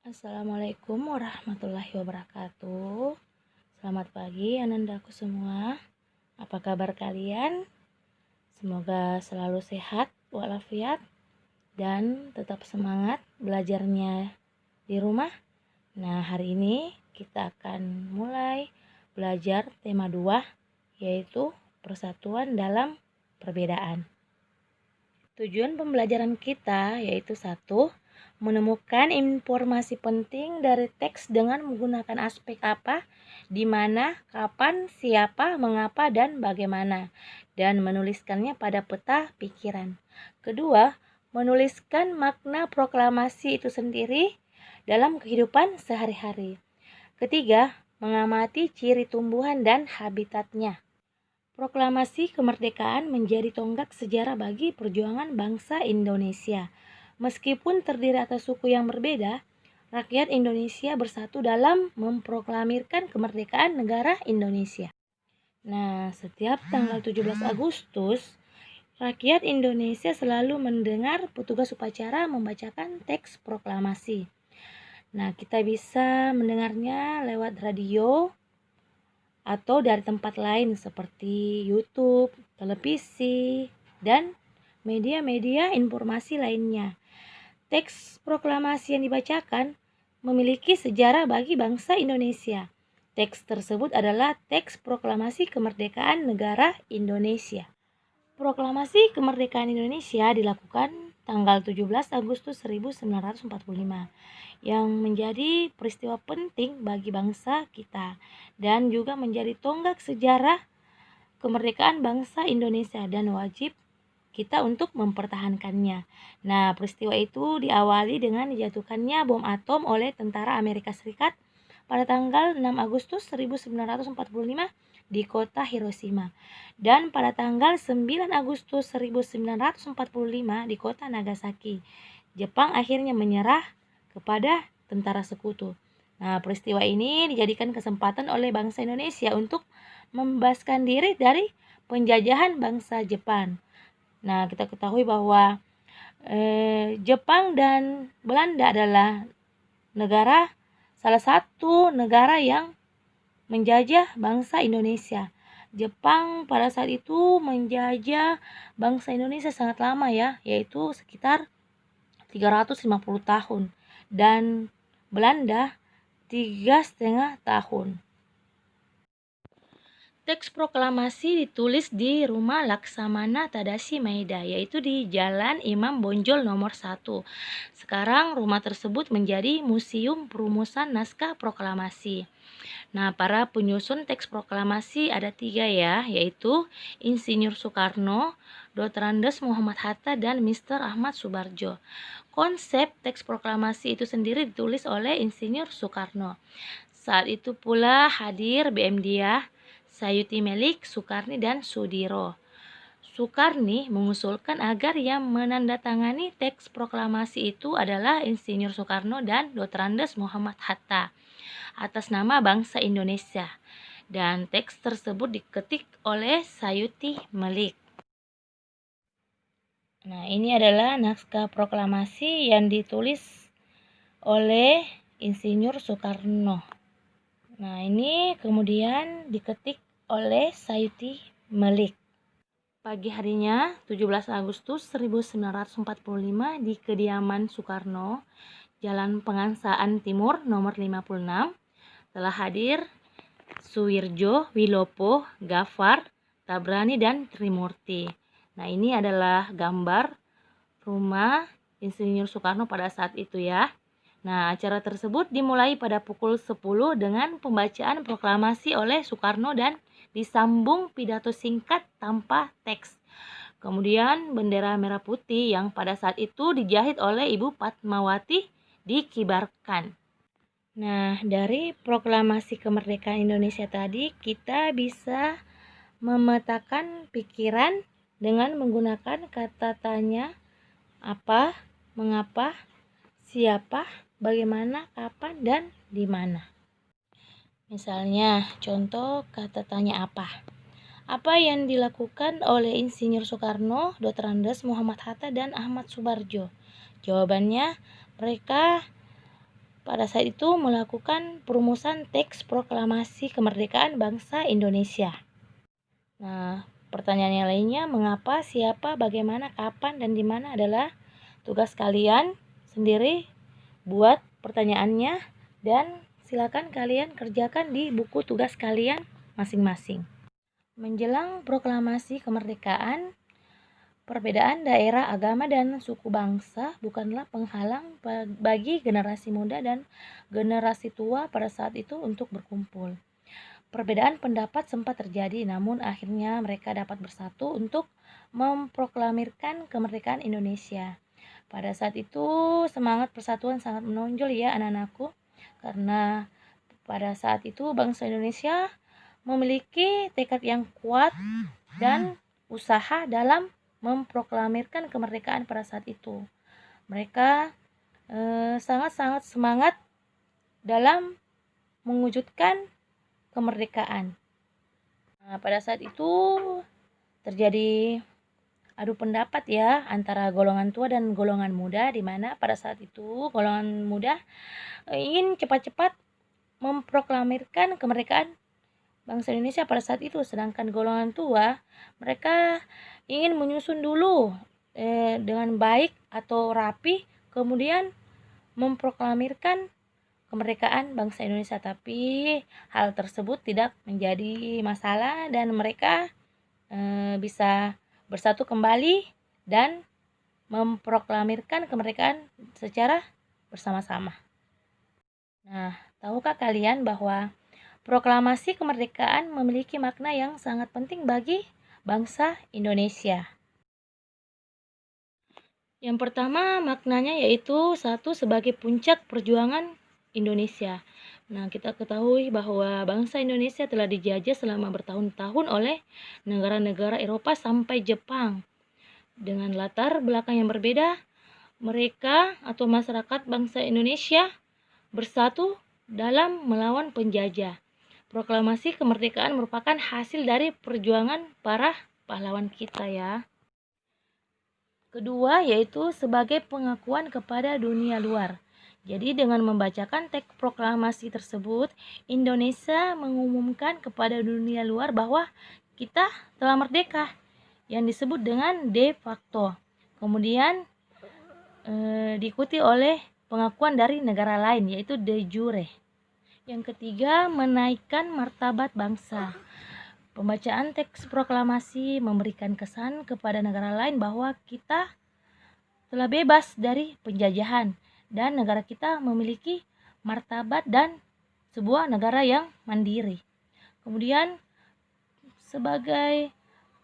Assalamualaikum warahmatullahi wabarakatuh. Selamat pagi anandaku semua. Apa kabar kalian? Semoga selalu sehat walafiat dan tetap semangat belajarnya di rumah. Nah, hari ini kita akan mulai belajar tema 2, yaitu persatuan dalam perbedaan. Tujuan pembelajaran kita yaitu 1. Menemukan informasi penting dari teks dengan menggunakan aspek apa, di mana, kapan, siapa, mengapa, dan bagaimana, dan menuliskannya pada peta pikiran. Kedua, menuliskan makna proklamasi itu sendiri dalam kehidupan sehari-hari. Ketiga, mengamati ciri tumbuhan dan habitatnya. Proklamasi kemerdekaan menjadi tonggak sejarah bagi perjuangan bangsa Indonesia. Meskipun terdiri atas suku yang berbeda, rakyat Indonesia bersatu dalam memproklamirkan kemerdekaan negara Indonesia. Nah, setiap tanggal 17 Agustus, rakyat Indonesia selalu mendengar petugas upacara membacakan teks proklamasi. Nah, kita bisa mendengarnya lewat radio, atau dari tempat lain seperti YouTube, televisi, dan media-media informasi lainnya. Teks proklamasi yang dibacakan memiliki sejarah bagi bangsa Indonesia. Teks tersebut adalah teks proklamasi kemerdekaan negara Indonesia. Proklamasi kemerdekaan Indonesia dilakukan tanggal 17 Agustus 1945 yang menjadi peristiwa penting bagi bangsa kita dan juga menjadi tonggak sejarah kemerdekaan bangsa Indonesia dan wajib kita untuk mempertahankannya. Nah, peristiwa itu diawali dengan dijatuhkannya bom atom oleh tentara Amerika Serikat pada tanggal 6 Agustus 1945 di kota Hiroshima dan pada tanggal 9 Agustus 1945 di kota Nagasaki. Jepang akhirnya menyerah kepada tentara sekutu. Nah, peristiwa ini dijadikan kesempatan oleh bangsa Indonesia untuk membebaskan diri dari penjajahan bangsa Jepang. Nah, kita ketahui bahwa Jepang dan Belanda adalah salah satu negara yang menjajah bangsa Indonesia. Jepang pada saat itu menjajah bangsa Indonesia sangat lama ya, yaitu sekitar 350 tahun. Dan Belanda 3,5 tahun. Teks proklamasi ditulis di rumah Laksamana Tadashi Maeda, yaitu di Jalan Imam Bonjol nomor 1. Sekarang rumah tersebut menjadi Museum Perumusan Naskah Proklamasi. Nah, para penyusun teks proklamasi ada 3 ya, yaitu Insinyur Soekarno, Dr. Andes Muhammad Hatta, dan Mr. Ahmad Subarjo. Konsep teks proklamasi itu sendiri ditulis oleh Insinyur Soekarno. Saat itu pula hadir BM Diah, Sayuti Melik, Sukarni, dan Sudiro. Sukarni mengusulkan agar yang menandatangani teks proklamasi itu adalah Insinyur Soekarno dan Dr. Andes Muhammad Hatta atas nama bangsa Indonesia, dan teks tersebut diketik oleh Sayuti Melik. Nah, ini adalah naskah proklamasi yang ditulis oleh Insinyur Soekarno. Nah, ini kemudian diketik oleh Sayuti Melik. Pagi harinya 17 Agustus 1945 di kediaman Soekarno, Jalan Pengansaan Timur nomor 56, telah hadir Suwirjo, Wilopo, Gafar, Tabrani, dan Trimurti. Nah, ini adalah gambar rumah Insinyur Soekarno pada saat itu ya. Nah, acara tersebut dimulai pada pukul 10 dengan pembacaan proklamasi oleh Soekarno dan disambung pidato singkat tanpa teks. Kemudian bendera merah putih yang pada saat itu dijahit oleh Ibu Fatmawati dikibarkan. Nah, dari proklamasi kemerdekaan Indonesia tadi kita bisa memetakan pikiran dengan menggunakan kata tanya, apa, mengapa, siapa, bagaimana, kapan, dan di mana. Misalnya, contoh kata tanya apa. Apa yang dilakukan oleh Insinyur Soekarno, Dr. Andes Muhammad Hatta, dan Ahmad Subarjo? Jawabannya, mereka pada saat itu melakukan perumusan teks proklamasi kemerdekaan bangsa Indonesia. Nah, pertanyaan yang lainnya, mengapa, siapa, bagaimana, kapan, dan di mana adalah tugas kalian sendiri. Buat pertanyaannya dan silakan kalian kerjakan di buku tugas kalian masing-masing. Menjelang proklamasi kemerdekaan, perbedaan daerah, agama, dan suku bangsa bukanlah penghalang bagi generasi muda dan generasi tua pada saat itu untuk berkumpul. Perbedaan pendapat sempat terjadi, namun akhirnya mereka dapat bersatu untuk memproklamirkan kemerdekaan Indonesia. Pada saat itu semangat persatuan sangat menonjol ya anak-anakku, karena pada saat itu bangsa Indonesia memiliki tekad yang kuat dan usaha dalam memproklamirkan kemerdekaan pada saat itu. Mereka sangat-sangat semangat dalam mewujudkan kemerdekaan. Nah, pada saat itu terjadi adu pendapat ya antara golongan tua dan golongan muda, di mana pada saat itu golongan muda ingin cepat-cepat memproklamirkan kemerdekaan bangsa Indonesia pada saat itu, sedangkan golongan tua mereka ingin menyusun dulu dengan baik atau rapi, kemudian memproklamirkan kemerdekaan bangsa Indonesia. Tapi hal tersebut tidak menjadi masalah dan mereka bisa bersatu kembali dan memproklamirkan kemerdekaan secara bersama-sama. Nah, tahukah kalian bahwa proklamasi kemerdekaan memiliki makna yang sangat penting bagi bangsa Indonesia? Yang pertama maknanya yaitu satu, sebagai puncak perjuangan Indonesia. Nah, kita ketahui bahwa bangsa Indonesia telah dijajah selama bertahun-tahun oleh negara-negara Eropa sampai Jepang. Dengan latar belakang yang berbeda, mereka atau masyarakat bangsa Indonesia bersatu dalam melawan penjajah. Proklamasi kemerdekaan merupakan hasil dari perjuangan para pahlawan kita ya. Kedua yaitu sebagai pengakuan kepada dunia luar. Jadi dengan membacakan teks proklamasi tersebut, Indonesia mengumumkan kepada dunia luar bahwa kita telah merdeka, yang disebut dengan de facto. Kemudian diikuti oleh pengakuan dari negara lain yaitu de jure. Yang ketiga, menaikkan martabat bangsa. Pembacaan teks proklamasi memberikan kesan kepada negara lain bahwa kita telah bebas dari penjajahan dan negara kita memiliki martabat dan sebuah negara yang mandiri. Kemudian sebagai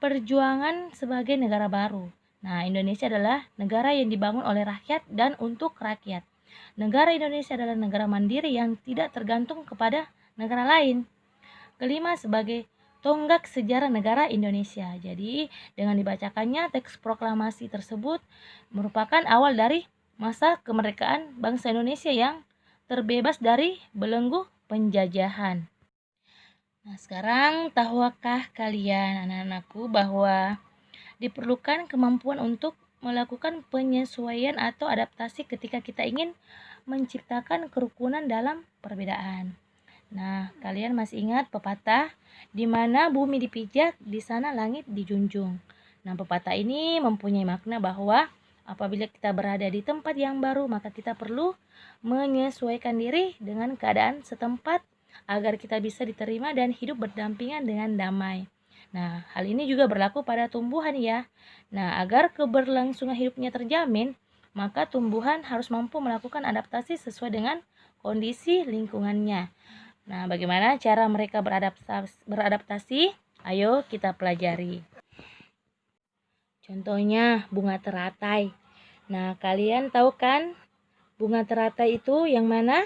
perjuangan sebagai negara baru. Nah, Indonesia adalah negara yang dibangun oleh rakyat dan untuk rakyat. Negara Indonesia adalah negara mandiri yang tidak tergantung kepada negara lain. Kelima, sebagai tonggak sejarah negara Indonesia. Jadi, dengan dibacakannya teks proklamasi tersebut merupakan awal dari masa kemerdekaan bangsa Indonesia yang terbebas dari belenggu penjajahan. Nah, sekarang tahukah kalian anak-anakku bahwa diperlukan kemampuan untuk melakukan penyesuaian atau adaptasi ketika kita ingin menciptakan kerukunan dalam perbedaan. Nah, kalian masih ingat pepatah di mana bumi dipijak, di sana langit dijunjung. Nah, pepatah ini mempunyai makna bahwa apabila kita berada di tempat yang baru, maka kita perlu menyesuaikan diri dengan keadaan setempat agar kita bisa diterima dan hidup berdampingan dengan damai. Nah, hal ini juga berlaku pada tumbuhan ya. Nah, agar keberlangsungan hidupnya terjamin, maka tumbuhan harus mampu melakukan adaptasi sesuai dengan kondisi lingkungannya. Nah, bagaimana cara mereka beradaptasi? Ayo kita pelajari. Contohnya bunga teratai. Nah, kalian tahu kan bunga teratai itu yang mana?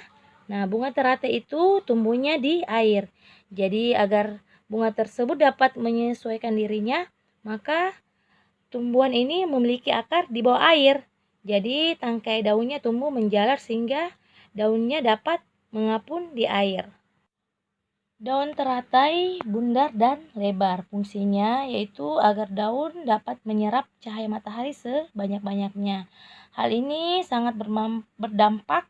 Nah, bunga teratai itu tumbuhnya di air. Jadi agar bunga tersebut dapat menyesuaikan dirinya, maka tumbuhan ini memiliki akar di bawah air. Jadi tangkai daunnya tumbuh menjalar sehingga daunnya dapat mengapung di air. Daun teratai bundar dan lebar. Fungsinya yaitu agar daun dapat menyerap cahaya matahari sebanyak-banyaknya. Hal ini sangat berdampak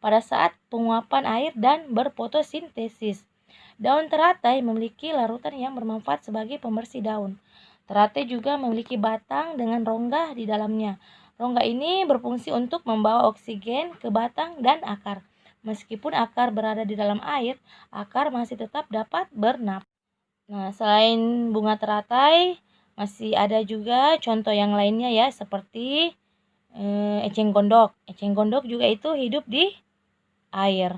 pada saat penguapan air dan berfotosintesis. Daun teratai memiliki larutan yang bermanfaat sebagai pembersih daun. Teratai juga memiliki batang dengan rongga di dalamnya. Rongga ini berfungsi untuk membawa oksigen ke batang dan akar. Meskipun akar berada di dalam air, akar masih tetap dapat bernapas. Nah, selain bunga teratai, masih ada juga contoh yang lainnya ya, seperti eceng gondok. Eceng gondok juga itu hidup di air.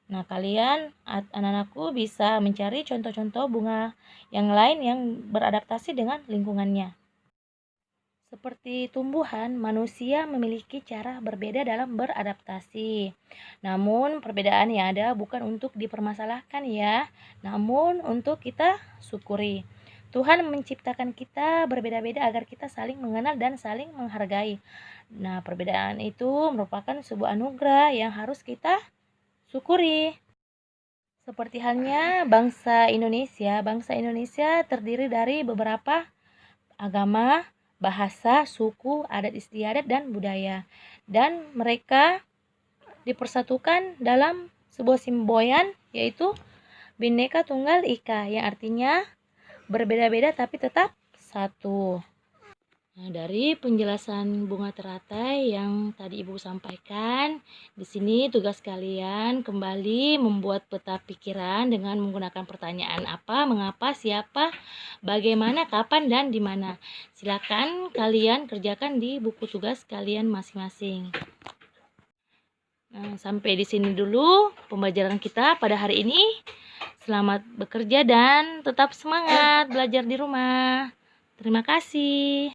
Nah, kalian anak-anakku bisa mencari contoh-contoh bunga yang lain yang beradaptasi dengan lingkungannya. Seperti tumbuhan, manusia memiliki cara berbeda dalam beradaptasi. Namun, perbedaan yang ada bukan untuk dipermasalahkan ya, namun untuk kita syukuri. Tuhan menciptakan kita berbeda-beda agar kita saling mengenal dan saling menghargai. Nah, perbedaan itu merupakan sebuah anugerah yang harus kita syukuri. Seperti halnya bangsa Indonesia terdiri dari beberapa agama, bahasa, suku, adat istiadat, dan budaya. Dan mereka dipersatukan dalam sebuah semboyan, yaitu Bhinneka Tunggal Ika, yang artinya berbeda-beda tapi tetap satu. Nah, dari penjelasan bunga teratai yang tadi Ibu sampaikan, di sini tugas kalian kembali membuat peta pikiran dengan menggunakan pertanyaan apa, mengapa, siapa, bagaimana, kapan, dan di mana. Silakan kalian kerjakan di buku tugas kalian masing-masing. Nah, sampai di sini dulu pembelajaran kita pada hari ini. Selamat bekerja dan tetap semangat belajar di rumah. Terima kasih.